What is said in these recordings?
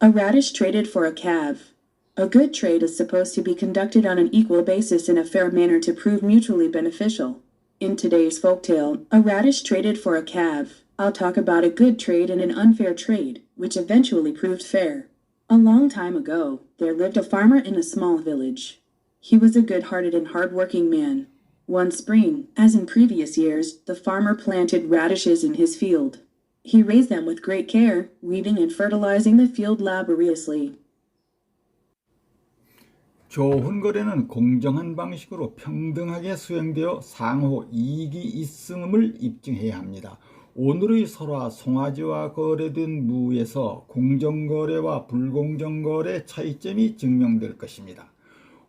A radish traded for a calf. A good trade is supposed to be conducted on an equal basis in a fair manner to prove mutually beneficial. In today's folktale, a radish traded for a calf, I'll talk about a good trade and an unfair trade, which eventually proved fair. A long time ago, there lived a farmer in a small village. He was a good-hearted and hard-working man. One spring, as in previous years, the farmer planted radishes in his field. He raised them with great care, weeding and fertilizing the field laboriously. 좋은 거래는 공정한 방식으로 평등하게 수행되어 상호 이익이 있음을 입증해야 합니다. 오늘의 설화 송아지와 거래된 무에서 공정거래와 불공정거래 차이점이 증명될 것입니다.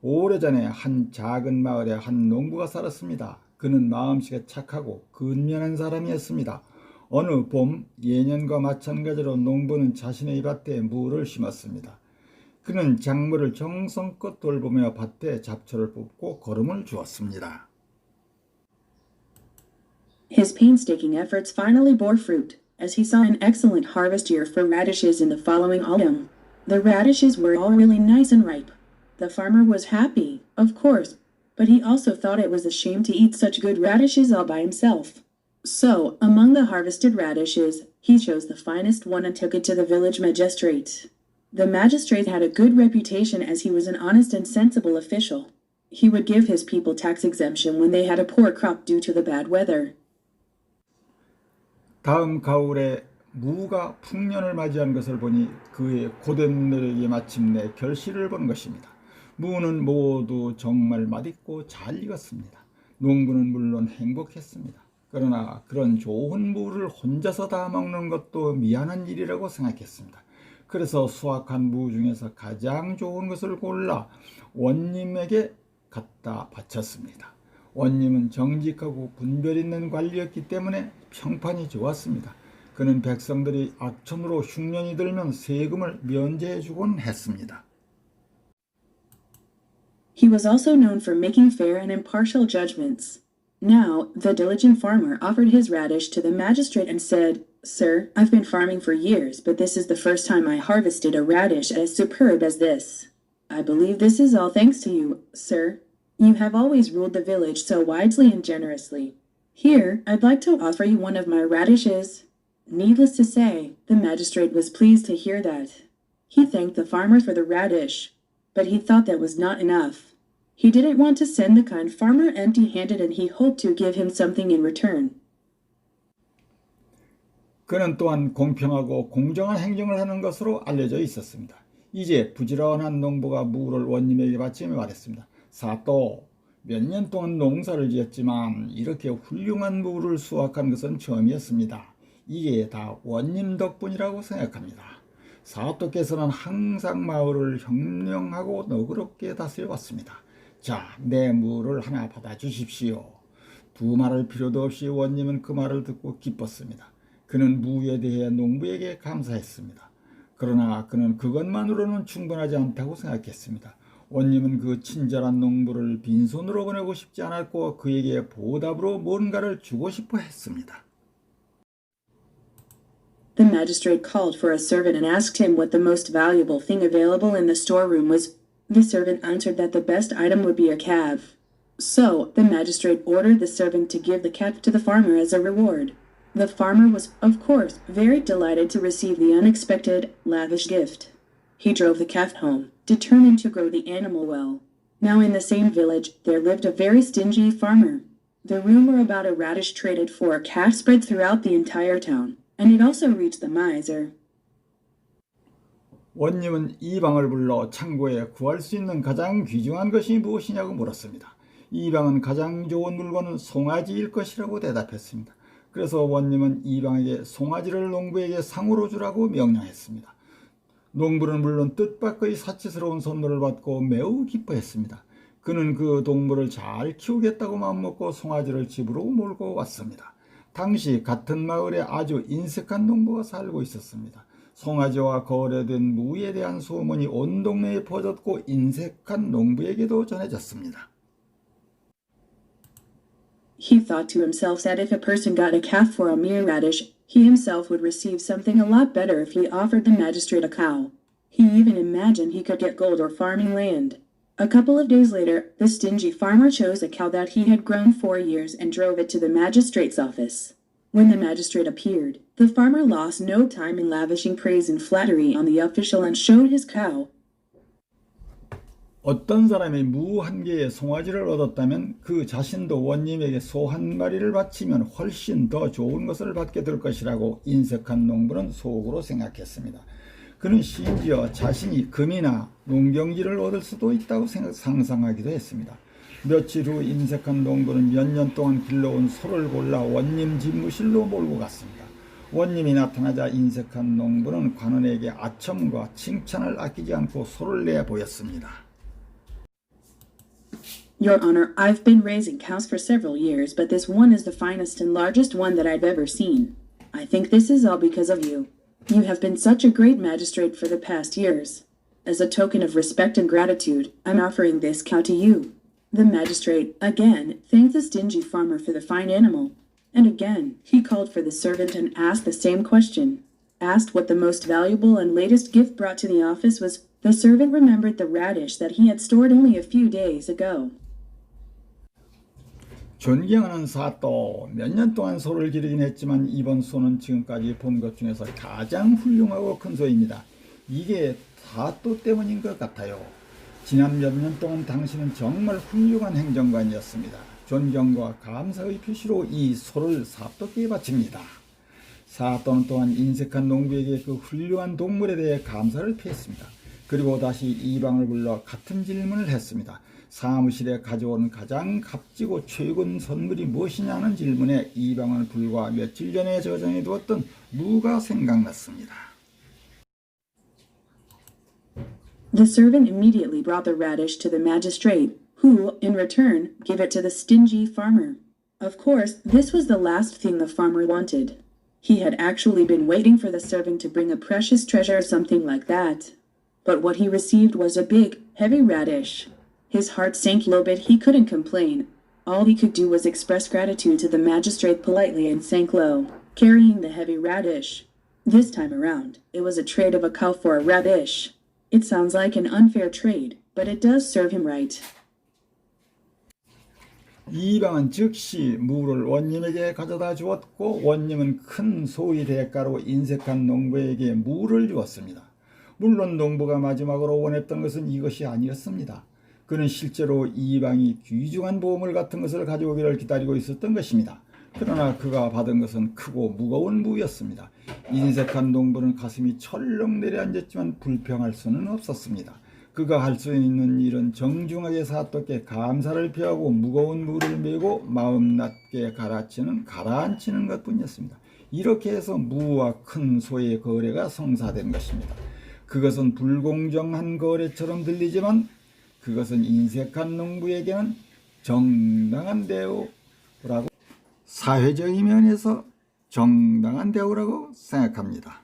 오래전에 한 작은 마을에 한 농부가 살았습니다. 그는 마음씨가 착하고 근면한 사람이었습니다. 어느 봄 예년과 마찬가지로 농부는 자신의 밭에 무를 심었습니다. 그는 작물을 정성껏 돌보며 밭에 잡초를 뽑고 거름을 주었습니다. His painstaking efforts finally bore fruit, as he saw an excellent harvest year for radishes in the following autumn. The radishes were all really nice and ripe. The farmer was happy, of course, but he also thought it was a shame to eat such good radishes all by himself. So, among the harvested radishes, he chose the finest one and took it to the village magistrate. The magistrate had a good reputation as he was an honest and sensible official. He would give his people tax exemption when they had a poor crop due to the bad weather. 다음 가을에 무가 풍년을 맞이한 것을 보니 그의 고된 노력이 마침내 결실을 본 것입니다. 무는 모두 정말 맛있고 잘 익었습니다. 농부는 물론 행복했습니다. 그러나 그런 좋은 무를 혼자서 다 먹는 것도 미안한 일이라고 생각했습니다. 그래서 수확한 무 중에서 가장 좋은 것을 골라 원님에게 갖다 바쳤습니다. 원님은 정직하고 분별 있는 관리였기 때문에 평판이 좋았습니다. 그는 백성들이 악천후로 흉년이 들면 세금을 면제해 주곤 했습니다. He was also known for making fair and impartial judgments. Now, the diligent farmer offered his radish to the magistrate and said, "Sir, I've been farming for years, but this is the first time I harvested a radish as superb as this. I believe this is all thanks to you, sir. You have always ruled the village so wisely and generously. Here, I'd like to offer you one of my radishes." Needless to say, the magistrate was pleased to hear that. He thanked the farmer for the radish, but he thought that was not enough. He didn't want to send the kind farmer empty-handed and he hoped to give him something in return. 그는 또한 공평하고 공정한 행정을 하는 것으로 알려져 있었습니다. 이제 부지런한 농부가 무를 원님에게 바치며 말했습니다. 사또, 몇 년 동안 농사를 지었지만 이렇게 훌륭한 무를 수확한 것은 처음이었습니다. 이게 다 원님 덕분이라고 생각합니다. 사또께서는 항상 마을을 현명하고 너그럽게 다스려왔습니다. 자, 내 무를 하나 받아주십시오. 두말할 필요도 없이 원님은 그 말을 듣고 기뻤습니다. 그는 무에 대해 농부에게 감사했습니다. 그러나 그는 그것만으로는 충분하지 않다고 생각했습니다. 원님은 그 친절한 농부를 빈손으로 보내고 싶지 않았고 그에게 보답으로 뭔가를 주고 싶어 했습니다. The magistrate called for a servant and asked him what the most valuable thing available in the storeroom was. The servant answered that the best item would be a calf. So, the magistrate ordered the servant to give the calf to the farmer as a reward. The farmer was, of course, very delighted to receive the unexpected, lavish gift. He drove the calf home, determined to grow the animal well. Now in the same village, there lived a very stingy farmer. The rumor about a radish traded for a calf spread throughout the entire town, and it also reached the miser. 원님은 이방을 불러 창고에 구할 수 있는 가장 귀중한 것이 무엇이냐고 물었습니다. 이방은 가장 좋은 물건은 송아지일 것이라고 대답했습니다. 그래서 원님은 이방에게 송아지를 농부에게 상으로 주라고 명령했습니다. 농부는 물론 뜻밖의 사치스러운 선물을 받고 매우 기뻐했습니다. 그는 그 동물을 잘 키우겠다고 마음먹고 송아지를 집으로 몰고 왔습니다. 당시 같은 마을에 아주 인색한 농부가 살고 있었습니다. 송아지와 거래된 무에 대한 소문이 온 동네에 퍼졌고 인색한 농부에게도 전해졌습니다. He thought to himself that if a person got a calf for a mere radish, he himself would receive something a lot better if he offered the magistrate a cow. He even imagined he could get gold or farming land. A couple of days later, the stingy farmer chose a cow that he had grown 4 years and drove it to the magistrate's office. When the magistrate appeared, the farmer lost no time in lavishing praise and flattery on the official and showed his cow. 어떤 사람이 무 한 개의 송아지를 얻었다면 그 자신도 원님에게 소 한 마리를 바치면 훨씬 더 좋은 것을 받게 될 것이라고 인색한 농부는 속으로 생각했습니다. 그는 심지어 자신이 금이나 농경지를 얻을 수도 있다고 상상하기도 했습니다. 며칠 후 인색한 농부는 몇 년 동안 길러온 소를 골라 원님 집무실로 몰고 갔습니다. 원님이 나타나자 인색한 농부는 관원에게 아첨과 칭찬을 아끼지 않고 소를 내 보였습니다. Your Honor, I've been raising cows for several years, but this one is the finest and largest one that I've ever seen. I think this is all because of you. You have been such a great magistrate for the past years. As a token of respect and gratitude, I'm offering this cow to you. The magistrate, again, thanked the stingy farmer for the fine animal. And again, he called for the servant and asked the same question. Asked what the most valuable and latest gift brought to the office was, the servant remembered the radish that he had stored only a few days ago. 존경하는 사또, 몇 년 동안 소를 기르긴 했지만 이번 소는 지금까지 본 것 중에서 가장 훌륭하고 큰 소입니다. 이게 사또 때문인 것 같아요. 지난 몇 년 동안 당신은 정말 훌륭한 행정관이었습니다. 존경과 감사의 표시로 이 소를 사또께 바칩니다. 사또는 또한 인색한 농부에게 그 훌륭한 동물에 대해 감사를 표했습니다. 그리고 다시 이방을 불러 같은 질문을 했습니다. 사무실에 가져온 가장 값지고 최고의 선물이 무엇이냐는 질문에 이방은 불과 며칠 전에 저장해 두었던 무가 생각났습니다. The servant immediately brought the radish to the magistrate, who, in return, gave it to the stingy farmer. Of course, this was the last thing the farmer wanted. He had actually been waiting for the servant to bring a precious treasure or something like that. But what he received was a big, heavy radish. His heart sank low, but he couldn't complain. All he could do was express gratitude to the magistrate politely and sank low, carrying the heavy radish. This time around, it was a trade of a cow for a radish. It sounds like an unfair trade, but it does serve him right. 이방은 즉시 무를 원님에게 가져다 주었고 원님은 큰 소의 대가로 인색한 농부에게 무를 주었습니다. 물론 농부가 마지막으로 원했던 것은 이것이 아니었습니다. 그는 실제로 이방이 귀중한 보물 같은 것을 가져오기를 기다리고 있었던 것입니다. 그러나 그가 받은 것은 크고 무거운 무였습니다. 인색한 농부는 가슴이 철렁 내려앉았지만 불평할 수는 없었습니다. 그가 할 수 있는 일은 정중하게 사또께 감사를 표하고 무거운 무를 메고 마음 낮게 가라앉히는 것뿐이었습니다. 이렇게 해서 무와 큰 소의 거래가 성사된 것입니다. 그것은 불공정한 거래처럼 들리지만 그것은 인색한 농부에게는 정당한 대우라고 사회적인 면에서 정당한 대우라고 생각합니다.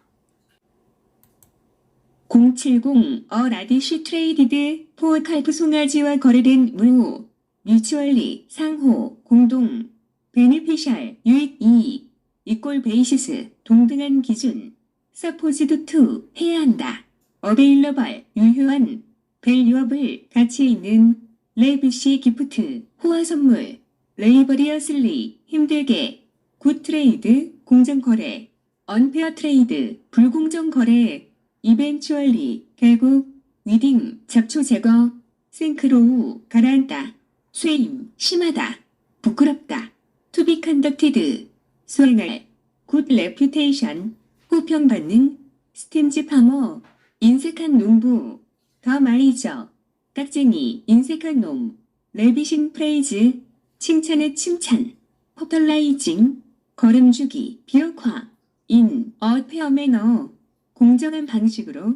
070 라디쉬 트레이디드 포 칼프 송아지와 거래된 무 뮤추얼리 상호 공동 베니피셜 유익 이익 이꼴 베이시스 동등한 기준 서포지드 투 해야 한다. 어베일러벌 유효한 밸류어블 가치 있는 레비시 기프트 호화 선물 레이버리어슬리 힘들게 굿 트레이드 공정거래 언페어 트레이드 불공정 거래 이벤추얼리 결국 위딩 잡초 제거 싱크로우 가라앉다 쇠임 심하다 부끄럽다 투비 컨덕티드 수행할 굿 레퓨테이션 호평받는 스팀즈 파머 인색한 농부 더 마이저 깍쟁이 인색한 놈 레비싱 프레이즈 칭찬의 칭찬 포털라이징 걸음주기 비역화 인 어페어 매너 공정한 방식으로